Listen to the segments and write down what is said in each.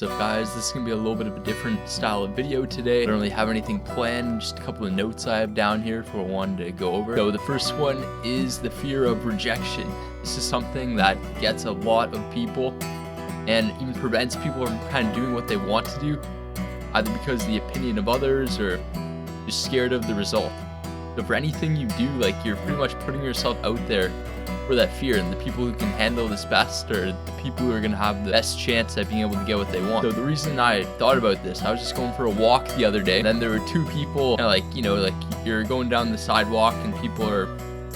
So guys, this is going to be a little bit of a different style of video today. I don't really have anything planned, just a couple of notes I have down here for one to go over. So the first one is the fear of rejection. This is something that gets a lot of people and even prevents people from kind of doing what they want to do, either because of the opinion of others or just scared of the result. So for anything you do, like, you're pretty much putting yourself out there for that fear, and the people who can handle this best are the people who are going to have the best chance at being able to get what they want. So the reason I thought about this, I was just going for a walk the other day, and then there were two people, like you're going down the sidewalk and people are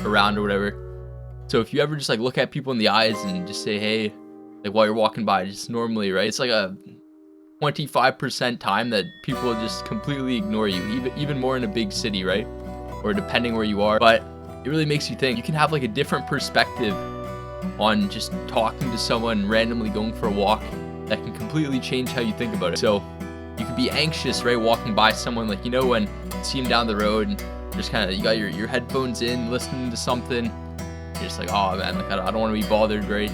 around or whatever. So if you ever just like look at people in the eyes and just say, hey, like while you're walking by, just normally, right? It's like a 25% time that people just completely ignore you, even more in a big city, right? Or depending where you are. But it really makes you think. You can have like a different perspective on just talking to someone, randomly going for a walk, that can completely change how you think about it. So you could be anxious, right, walking by someone, like, when you see them down the road and just kind of, you got your headphones in, listening to something, you're just like, oh man, like I don't want to be bothered, right?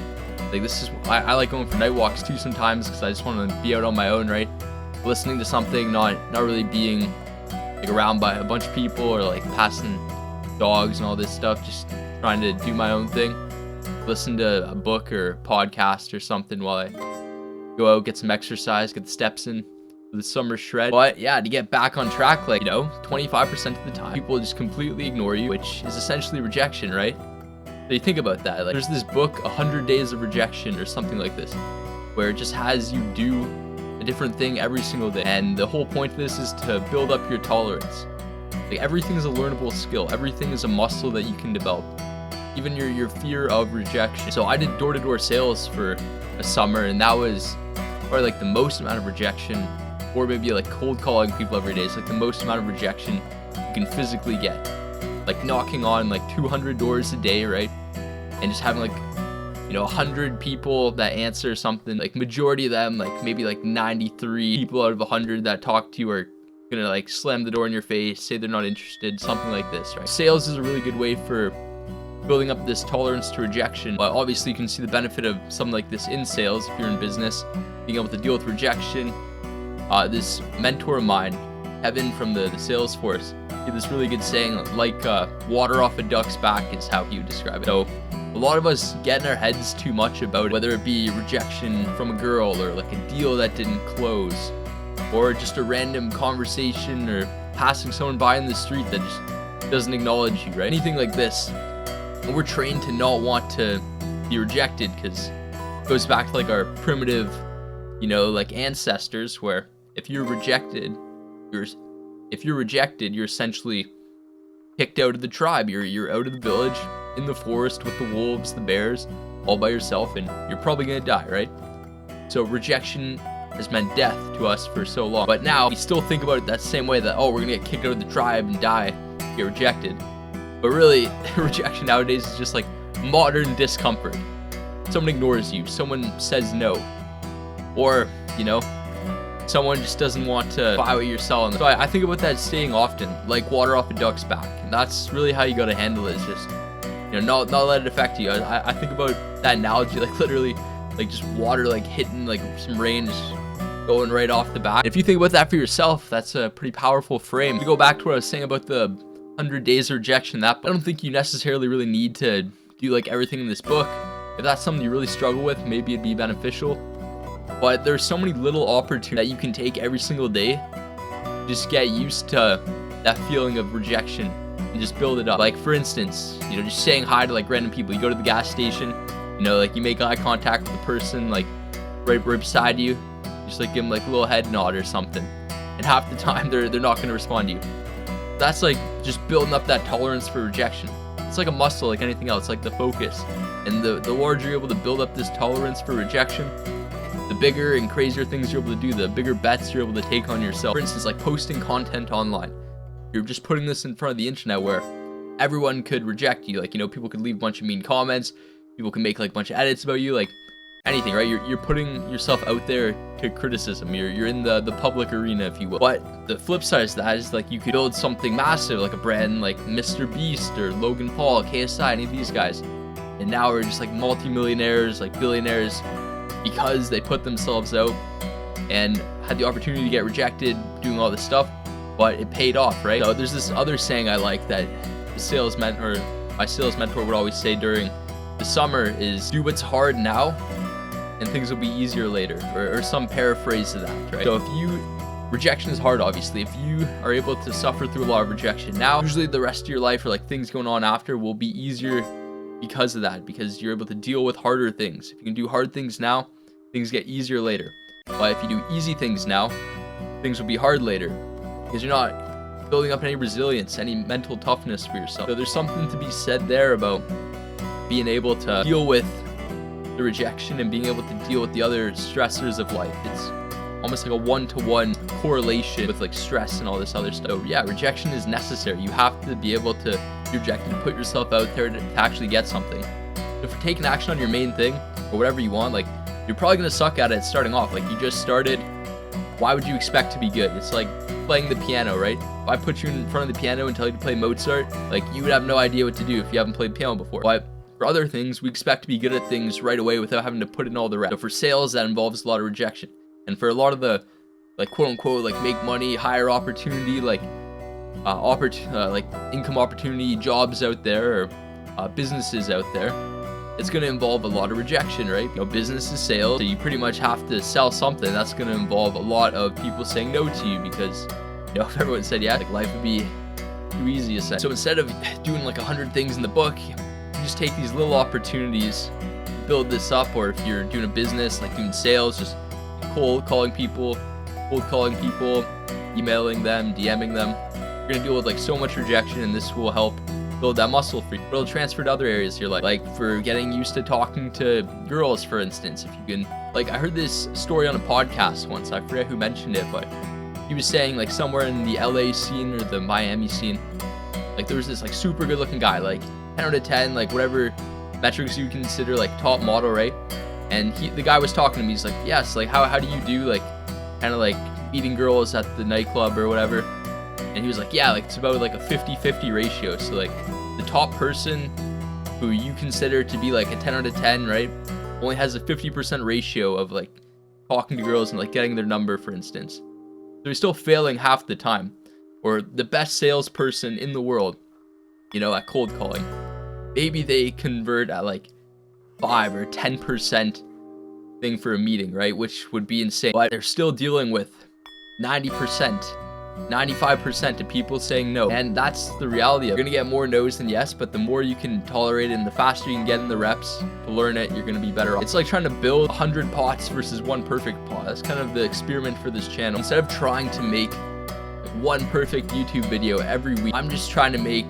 Like, this is, I like going for night walks too sometimes, because I just want to be out on my own, right? Listening to something, not really being like around by a bunch of people or like passing dogs and all this stuff, just trying to do my own thing. Listen to a book or podcast or something while I go out, get some exercise, get the steps in for the summer shred. But yeah, to get back on track, like, 25% of the time, people just completely ignore you, which is essentially rejection, right? So you think about that. Like, there's this book, 100 Days of Rejection or something like this, where it just has you do a different thing every single day. And the whole point of this is to build up your tolerance. Like, everything is a learnable skill. Everything is a muscle that you can develop. Even your fear of rejection. So I did door-to-door sales for a summer, and that was probably like the most amount of rejection, or maybe like cold calling people every day. It's like the most amount of rejection you can physically get. Like knocking on like 200 doors a day, right? And just having like 100 people that answer something. Like, majority of them, like maybe like 93 people out of 100 that talk to you are gonna like slam the door in your face, say they're not interested, something like this, right? Sales is a really good way for building up this tolerance to rejection. But obviously you can see the benefit of something like this in sales if you're in business, being able to deal with rejection. This mentor of mine, Evan from the sales force, he had this really good saying, like water off a duck's back is how he would describe it. So a lot of us get in our heads too much about it, whether it be rejection from a girl or like a deal that didn't close, or just a random conversation or passing someone by in the street that just doesn't acknowledge you, right? Anything like this. And we're trained to not want to be rejected, because it goes back to like our primitive, like ancestors, where if you're rejected, you're essentially kicked out of the tribe. You're out of the village, in the forest with the wolves, the bears, all by yourself, and you're probably gonna die, right? So rejection has meant death to us for so long. But now we still think about it that same way, that, oh, we're gonna get kicked out of the tribe and die, get rejected. But really, rejection nowadays is just like modern discomfort. Someone ignores you, someone says no, or, someone just doesn't want to buy what you're selling. So I think about that saying often, like water off a duck's back. And that's really how you gotta handle it, is just, not let it affect you. I think about that analogy, like literally, like just water like hitting like some rain, just going right off the bat. If you think about that for yourself, that's a pretty powerful frame. To go back to what I was saying about the 100 Days of Rejection, I don't think you necessarily really need to do like everything in this book. If that's something you really struggle with, maybe it'd be beneficial. But there's so many little opportunities that you can take every single day. Just get used to that feeling of rejection and just build it up. Like, for instance, just saying hi to like random people. You go to the gas station, like you make eye contact with the person like right beside you, just like give them like a little head nod or something. And half the time they're not going to respond to you. That's like just building up that tolerance for rejection. It's like a muscle, like anything else, like the focus. And the larger you're able to build up this tolerance for rejection, the bigger and crazier things you're able to do, the bigger bets you're able to take on yourself. For instance, like posting content online. You're just putting this in front of the internet where everyone could reject you. Like, people could leave a bunch of mean comments. People can make like a bunch of edits about you, like anything, right? You're putting yourself out there to criticism. You're in the public arena, if you will. But the flip side of that is, like, you could build something massive, like a brand like Mr. Beast or Logan Paul, KSI, any of these guys. And now we're just like multi-millionaires, like billionaires, because they put themselves out and had the opportunity to get rejected, doing all this stuff, but it paid off, right? So there's this other saying I like that my sales mentor would always say during the summer is, do what's hard now and things will be easier later, or some paraphrase to that, right? So rejection is hard, obviously. If you are able to suffer through a lot of rejection now, usually the rest of your life, or like things going on after, will be easier because of that, because you're able to deal with harder things. If you can do hard things now, things get easier later. But if you do easy things now, things will be hard later, because you're not building up any resilience, any mental toughness for yourself. So there's something to be said there about being able to deal with the rejection and being able to deal with the other stressors of life. It's almost like a one-to-one correlation with like stress and all this other stuff. So yeah, rejection is necessary. You have to be able to be rejected and put yourself out there to actually get something. If you're taking action on your main thing or whatever you want, like, you're probably gonna suck at it starting off. Like, you just started, why would you expect to be good? It's like playing the piano, right? If I put you in front of the piano and tell you to play Mozart, like, you would have no idea what to do if you haven't played piano before. But for other things, we expect to be good at things right away without having to put in all the reps. So for sales, that involves a lot of rejection. And for a lot of the, like, quote unquote, like, make money, higher opportunity, like income opportunity jobs out there, or businesses out there, it's going to involve a lot of rejection, right? You know, business is sales, so you pretty much have to sell something. That's going to involve a lot of people saying no to you, because, you know, if everyone said yeah, like, life would be too easy to say. So instead of doing like 100 things in the book, you just take these little opportunities, build this up. Or if you're doing a business, like doing sales, just cold calling people, emailing them, DMing them. You're gonna deal with like so much rejection, and this will help build that muscle for you. It'll transfer to other areas of your life, like for getting used to talking to girls, for instance. If you can, like, I heard this story on a podcast once, I forget who mentioned it, but he was saying, like, somewhere in the LA scene or the Miami scene, like, there was this like super good looking guy, like 10 out of 10, like whatever metrics you consider like top model, right? And the guy was talking to me. He's like, yes, like, how do you do, like, kind of like meeting girls at the nightclub or whatever? And he was like, yeah, like, it's about like a 50-50 ratio. So like the top person who you consider to be like a 10 out of 10, right, only has a 50% ratio of like talking to girls and like getting their number, for instance. So he's still failing half the time. Or the best salesperson in the world, you know, at cold calling, maybe they convert at like 5 or 10% thing for a meeting, right? Which would be insane. But they're still dealing with 90%, 95% of people saying no. And that's the reality. You're gonna get more no's than yes, but the more you can tolerate it and the faster you can get in the reps to learn it, you're gonna be better off. It's like trying to build 100 pots versus one perfect pot. That's kind of the experiment for this channel. Instead of trying to make one perfect YouTube video every week, I'm just trying to make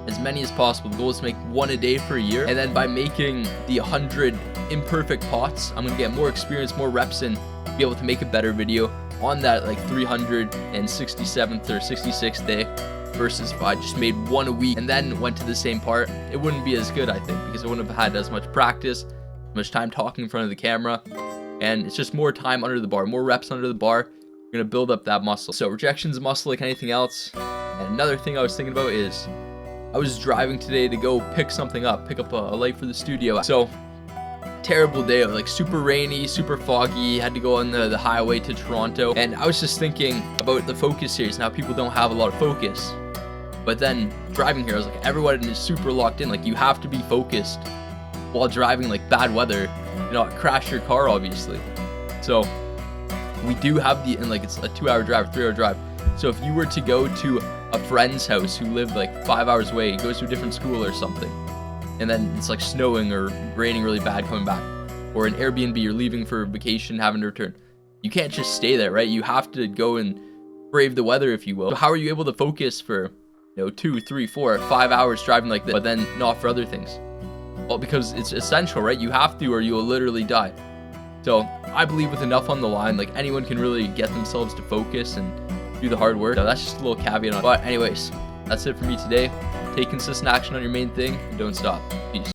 as many as possible. The goal is to make one a day for a year, and then by making the 100 imperfect pots, I'm gonna get more experience, more reps in, be able to make a better video on that like 367th or 66th day, versus if I just made one a week and then went to the same part, it wouldn't be as good, I think, because I wouldn't have had as much practice, as much time talking in front of the camera, and it's just more time under the bar, more reps under the bar. You're gonna build up that muscle. So rejection's a muscle like anything else. And another thing I was thinking about is, I was driving today to go pick something up, pick up a light for the studio. So, terrible day, like super rainy, super foggy, had to go on the highway to Toronto. And I was just thinking about the focus series. Now people don't have a lot of focus. But then driving here, I was like, everyone is super locked in. Like, you have to be focused while driving, like bad weather, you know, crash your car, obviously. So we do have and like, it's a 2-hour drive, 3-hour drive. So if you were to go to a friend's house who lived like 5 hours away, he goes to a different school or something, and then it's like snowing or raining really bad coming back, or an Airbnb, you're leaving for vacation, having to return, you can't just stay there, right? You have to go and brave the weather, if you will. So how are you able to focus for, you know, 2, 3, 4, 5 hours driving like this, but then not for other things? Well, because it's essential, right? You have to, or you will literally die. So I believe with enough on the line, like, anyone can really get themselves to focus and do the hard work. So that's just a little caveat on it. But anyways, that's it for me today. Take consistent action on your main thing and don't stop. Peace.